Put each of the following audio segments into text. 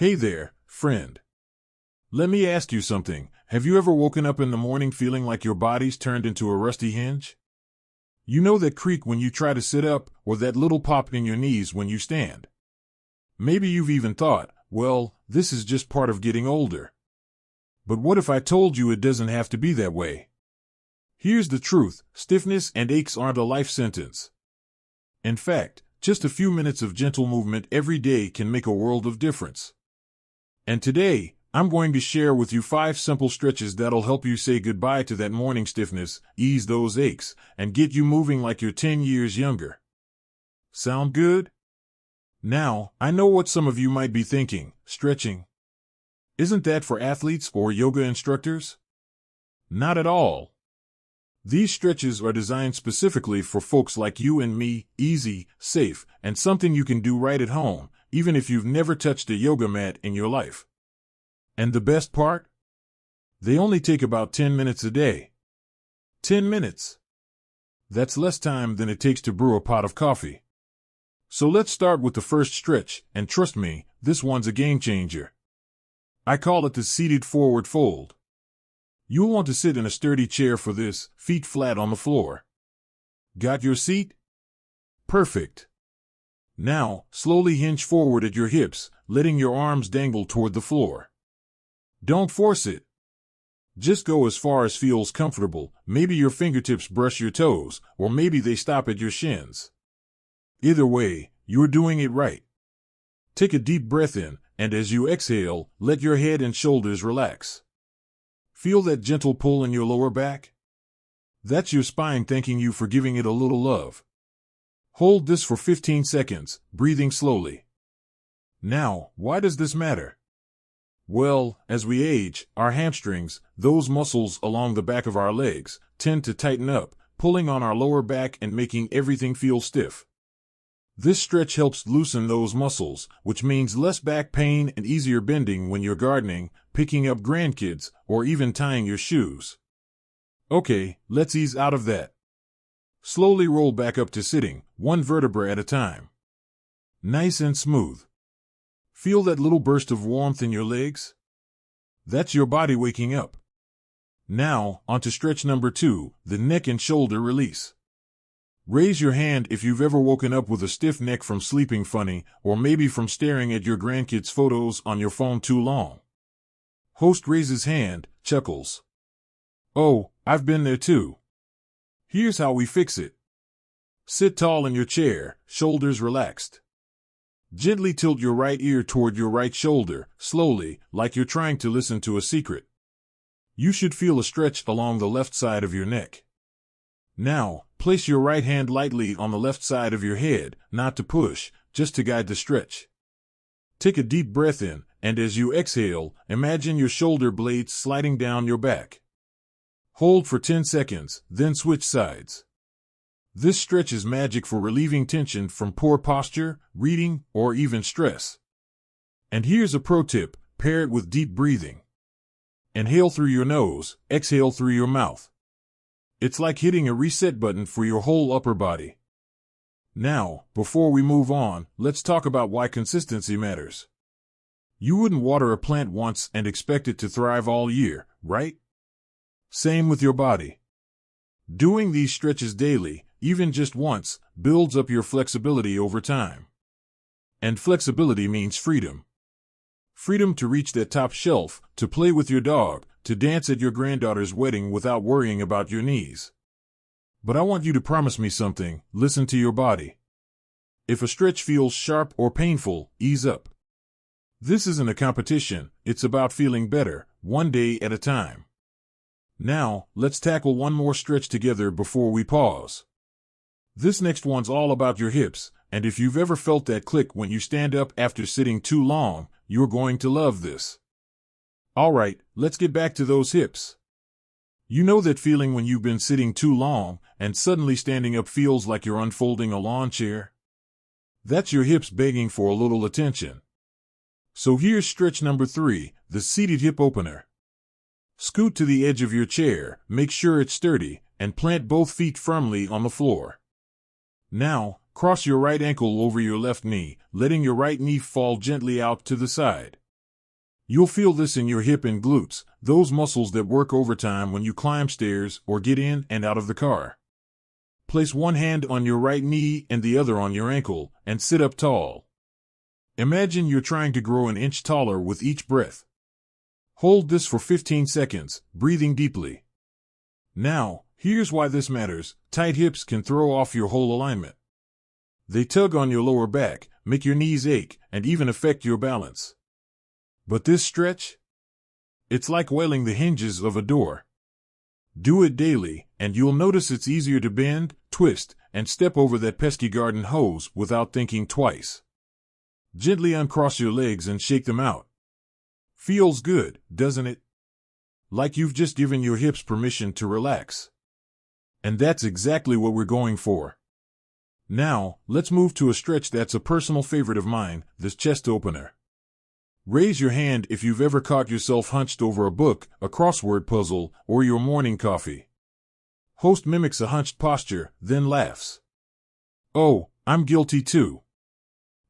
Hey there, friend. Let me ask you something. Have you ever woken up in the morning feeling like your body's turned into a rusty hinge? You know that creak when you try to sit up, or that little pop in your knees when you stand. Maybe you've even thought, well, this is just part of getting older. But what if I told you it doesn't have to be that way? Here's the truth: stiffness and aches aren't a life sentence. In fact, just a few minutes of gentle movement every day can make a world of difference. And today, I'm going to share with you 5 simple stretches that'll help you say goodbye to that morning stiffness, ease those aches, and get you moving like you're 10 years younger. Sound good? Now, I know what some of you might be thinking: stretching. Isn't that for athletes or yoga instructors? Not at all. These stretches are designed specifically for folks like you and me, easy, safe, and something you can do right at home, even if you've never touched a yoga mat in your life. And the best part? They only take about 10 minutes a day. 10 minutes. That's less time than it takes to brew a pot of coffee. So let's start with the first stretch, and trust me, this one's a game changer. I call it the seated forward fold. You'll want to sit in a sturdy chair for this, feet flat on the floor. Got your seat? Perfect. Now, slowly hinge forward at your hips, letting your arms dangle toward the floor. Don't force it. Just go as far as feels comfortable. Maybe your fingertips brush your toes, or maybe they stop at your shins. Either way, you're doing it right. Take a deep breath in, and as you exhale, let your head and shoulders relax. Feel that gentle pull in your lower back? That's your spine thanking you for giving it a little love. Hold this for 15 seconds, breathing slowly. Now, why does this matter? Well, as we age, our hamstrings, those muscles along the back of our legs, tend to tighten up, pulling on our lower back and making everything feel stiff. This stretch helps loosen those muscles, which means less back pain and easier bending when you're gardening, picking up grandkids, or even tying your shoes. Okay, let's ease out of that. Slowly roll back up to sitting, one vertebra at a time. Nice and smooth. Feel that little burst of warmth in your legs? That's your body waking up. Now, onto stretch number 2, the neck and shoulder release. Raise your hand if you've ever woken up with a stiff neck from sleeping funny, or maybe from staring at your grandkids' photos on your phone too long. Host raises hand, chuckles. Oh, I've been there too. Here's how we fix it. Sit tall in your chair, shoulders relaxed. Gently tilt your right ear toward your right shoulder, slowly, like you're trying to listen to a secret. You should feel a stretch along the left side of your neck. Now, place your right hand lightly on the left side of your head, not to push, just to guide the stretch. Take a deep breath in, and as you exhale, imagine your shoulder blades sliding down your back. Hold for 10 seconds, then switch sides. This stretch is magic for relieving tension from poor posture, reading, or even stress. And here's a pro tip: pair it with deep breathing. Inhale through your nose, exhale through your mouth. It's like hitting a reset button for your whole upper body. Now, before we move on, let's talk about why consistency matters. You wouldn't water a plant once and expect it to thrive all year, right? Same with your body. Doing these stretches daily, even just once, builds up your flexibility over time. And flexibility means freedom. Freedom to reach that top shelf, to play with your dog, to dance at your granddaughter's wedding without worrying about your knees. But I want you to promise me something: listen to your body. If a stretch feels sharp or painful, ease up. This isn't a competition, it's about feeling better, one day at a time. Now, let's tackle one more stretch together before we pause. This next one's all about your hips, and if you've ever felt that click when you stand up after sitting too long, you're going to love this. Alright, let's get back to those hips. You know that feeling when you've been sitting too long, and suddenly standing up feels like you're unfolding a lawn chair? That's your hips begging for a little attention. So here's stretch number 3, the seated hip opener. Scoot to the edge of your chair, make sure it's sturdy, and plant both feet firmly on the floor. Now, cross your right ankle over your left knee, letting your right knee fall gently out to the side. You'll feel this in your hip and glutes, those muscles that work overtime when you climb stairs or get in and out of the car. Place one hand on your right knee and the other on your ankle, and sit up tall. Imagine you're trying to grow an inch taller with each breath. Hold this for 15 seconds, breathing deeply. Now, here's why this matters. Tight hips can throw off your whole alignment. They tug on your lower back, make your knees ache, and even affect your balance. But this stretch? It's like oiling the hinges of a door. Do it daily, and you'll notice it's easier to bend, twist, and step over that pesky garden hose without thinking twice. Gently uncross your legs and shake them out. Feels good, doesn't it? Like you've just given your hips permission to relax. And that's exactly what we're going for. Now, let's move to a stretch that's a personal favorite of mine, this chest opener. Raise your hand if you've ever caught yourself hunched over a book, a crossword puzzle, or your morning coffee. Host mimics a hunched posture, then laughs. Oh, I'm guilty too.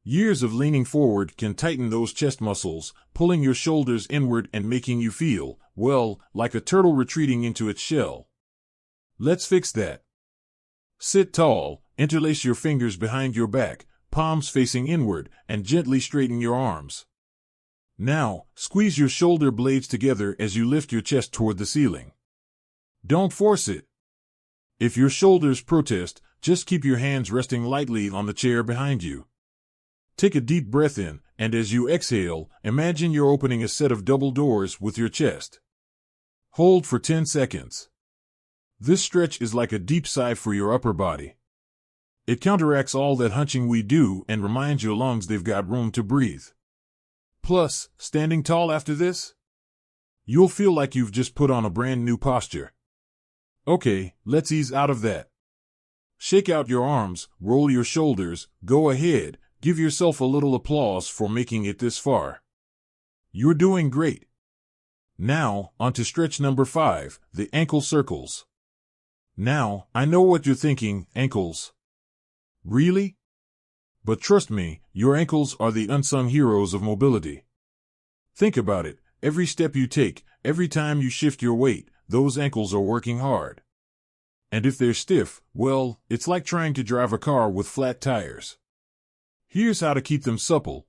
Years of leaning forward can tighten those chest muscles, pulling your shoulders inward and making you feel, well, like a turtle retreating into its shell. Let's fix that. Sit tall, interlace your fingers behind your back, palms facing inward, and gently straighten your arms. Now, squeeze your shoulder blades together as you lift your chest toward the ceiling. Don't force it. If your shoulders protest, just keep your hands resting lightly on the chair behind you. Take a deep breath in, and as you exhale, imagine you're opening a set of double doors with your chest. Hold for 10 seconds. This stretch is like a deep sigh for your upper body. It counteracts all that hunching we do and reminds your lungs they've got room to breathe. Plus, standing tall after this? You'll feel like you've just put on a brand new posture. Okay, let's ease out of that. Shake out your arms, roll your shoulders, go ahead, give yourself a little applause for making it this far. You're doing great. Now, on to stretch number 5, the ankle circles. Now, I know what you're thinking, ankles. Really? But trust me, your ankles are the unsung heroes of mobility. Think about it, every step you take, every time you shift your weight, those ankles are working hard. And if they're stiff, well, it's like trying to drive a car with flat tires. Here's how to keep them supple.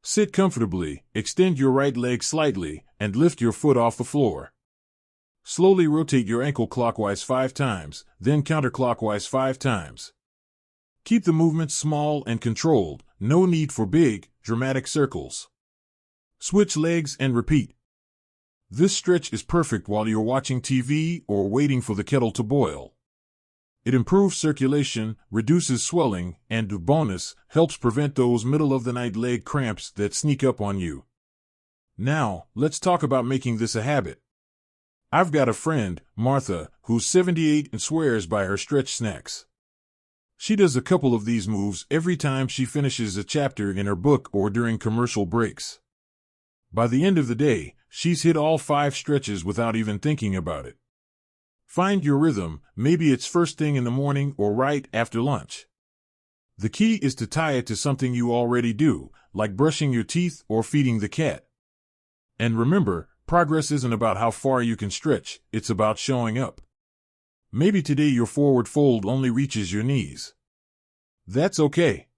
Sit comfortably, extend your right leg slightly, and lift your foot off the floor. Slowly rotate your ankle clockwise 5 times, then counterclockwise 5 times. Keep the movement small and controlled, no need for big, dramatic circles. Switch legs and repeat. This stretch is perfect while you're watching TV or waiting for the kettle to boil. It improves circulation, reduces swelling, and, bonus, helps prevent those middle-of-the-night leg cramps that sneak up on you. Now, let's talk about making this a habit. I've got a friend, Martha, who's 78 and swears by her stretch snacks. She does a couple of these moves every time she finishes a chapter in her book or during commercial breaks. By the end of the day, she's hit all 5 stretches without even thinking about it. Find your rhythm, maybe it's first thing in the morning or right after lunch. The key is to tie it to something you already do, like brushing your teeth or feeding the cat. And remember, progress isn't about how far you can stretch, it's about showing up. Maybe today your forward fold only reaches your knees. That's okay.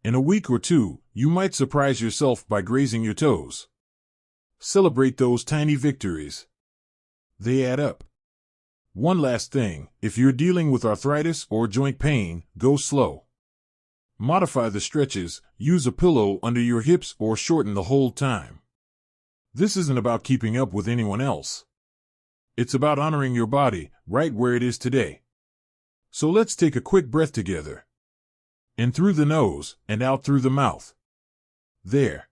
In a week or 2, you might surprise yourself by grazing your toes. Celebrate those tiny victories. They add up. One last thing, if you're dealing with arthritis or joint pain, go slow. Modify the stretches, use a pillow under your hips or shorten the hold time. This isn't about keeping up with anyone else. It's about honoring your body, right where it is today. So let's take a quick breath together. In through the nose, and out through the mouth. There.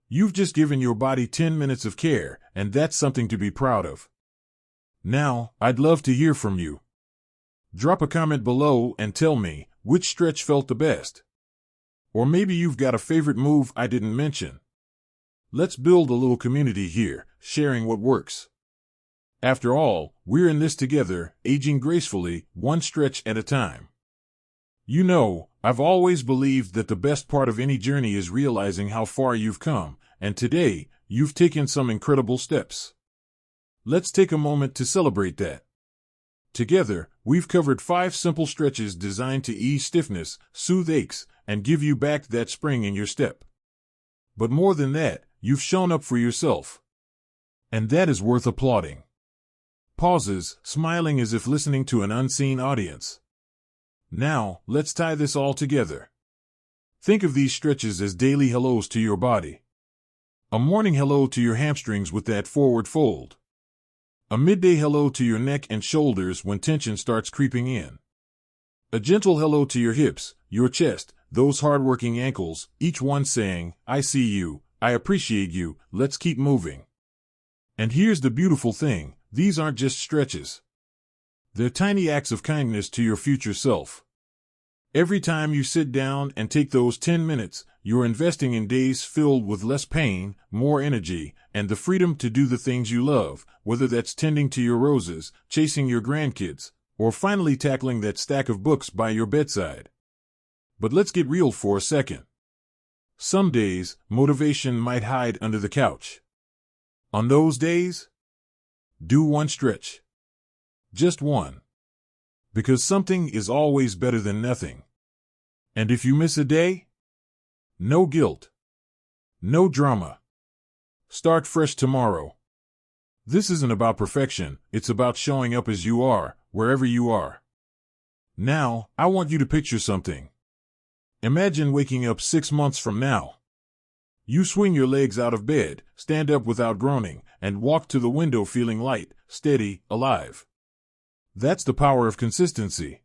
You've just given your body 10 minutes of care, and that's something to be proud of. Now, I'd love to hear from you. Drop a comment below and tell me which stretch felt the best. Or maybe you've got a favorite move I didn't mention. Let's build a little community here, sharing what works. After all, we're in this together, aging gracefully, one stretch at a time. You know, I've always believed that the best part of any journey is realizing how far you've come, and today, you've taken some incredible steps. Let's take a moment to celebrate that. Together, we've covered 5 simple stretches designed to ease stiffness, soothe aches, and give you back that spring in your step. But more than that, you've shown up for yourself. And that is worth applauding. Pauses, smiling as if listening to an unseen audience. Now, let's tie this all together. Think of these stretches as daily hellos to your body. A morning hello to your hamstrings with that forward fold. A midday hello to your neck and shoulders when tension starts creeping in. A gentle hello to your hips, your chest, those hard-working ankles, each one saying, I see you, I appreciate you, let's keep moving. And here's the beautiful thing, these aren't just stretches. They're tiny acts of kindness to your future self. Every time you sit down and take those 10 minutes, you're investing in days filled with less pain, more energy, and the freedom to do the things you love, whether that's tending to your roses, chasing your grandkids, or finally tackling that stack of books by your bedside. But let's get real for a second. Some days, motivation might hide under the couch. On those days, do one stretch. Just one. Because something is always better than nothing. And if you miss a day, no guilt. No drama. Start fresh tomorrow. This isn't about perfection, it's about showing up as you are, wherever you are. Now, I want you to picture something. Imagine waking up 6 months from now. You swing your legs out of bed, stand up without groaning, and walk to the window feeling light, steady, alive. That's the power of consistency.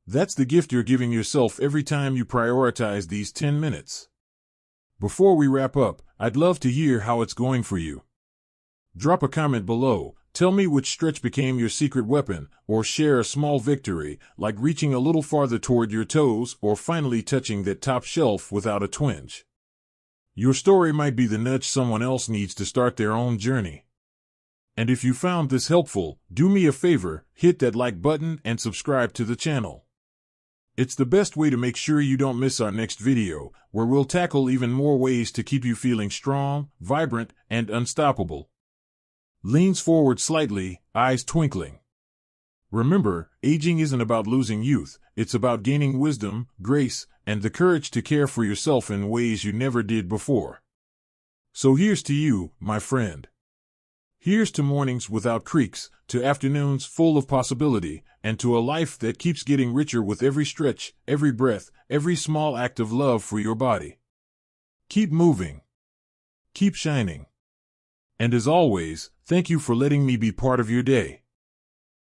That's the gift you're giving yourself every time you prioritize these 10 minutes. Before we wrap up, I'd love to hear how it's going for you. Drop a comment below, tell me which stretch became your secret weapon, or share a small victory, like reaching a little farther toward your toes or finally touching that top shelf without a twinge. Your story might be the nudge someone else needs to start their own journey. And if you found this helpful, do me a favor, hit that like button and subscribe to the channel. It's the best way to make sure you don't miss our next video, where we'll tackle even more ways to keep you feeling strong, vibrant, and unstoppable. Leans forward slightly, eyes twinkling. Remember, aging isn't about losing youth, it's about gaining wisdom, grace, and the courage to care for yourself in ways you never did before. So here's to you, my friend. Here's to mornings without creaks, to afternoons full of possibility, and to a life that keeps getting richer with every stretch, every breath, every small act of love for your body. Keep moving. Keep shining. And as always, thank you for letting me be part of your day.